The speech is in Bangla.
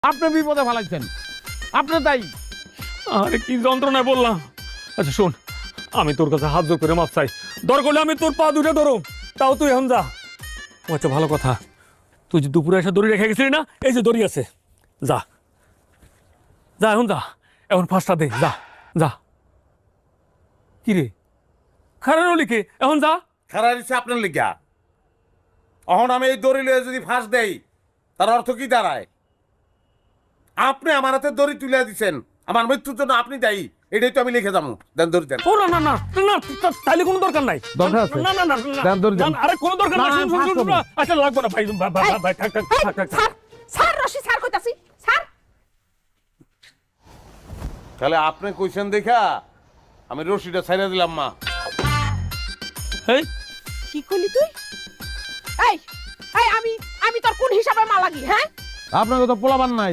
আপনি বিপদে ফেলাইছেন, আপনি তাই। আরে কি যন্ত্রণায় বললাম। আচ্ছা শোন, আমি তোর কাছে হাত জোর করে মাপ চাই, দরকার হলে আমি তোর পা দুটো ধরো, তাও তুই এখন যা। ও আচ্ছা ভালো কথা, তুই যে দুপুরে এসে দড়ি রেখে গেছিলি না, এই যে দড়ি আছে, যা যা এখন যা, এখন ফাঁসটা দে, যা যা। কি রে খারাপ লিখে এখন যা। খারাপ দিচ্ছে আপনার লিগা। এখন আমি এই দড়ি লয়ে যদি ফাঁস দেই, তার অর্থ কি দাঁড়ায়? আপনি আমার হাতে দড়ি তুলে দিচ্ছেন, আমার মৃত্যুর জন্য আপনি দায়ী, এটাই তো আমি লিখে যাবো। দেন দড়ি দেন। ও না না না না, তাইলে কোনো দরকার নাই। দরকার আছে। না না না দেন দড়ি দেন। আরে কোনো দরকার নাই। না, শুন, শুন, ফাঁস শুন, করবো। আচ্ছা লাগবে না ভাই, ভাই থাক থাক থাক থাক। স্যার স্যার রশি স্যার কইতাছি স্যার। তাহলে আপনি কইছেন দেখা আমি রশিটা ছাইড়া দিলাম মা। এই কি কইলি তুই? এই এই আমি আমি তোর কোন হিসাবে মা লাগি? হ্যাঁ আপনাকে তো পোলাবান নাই।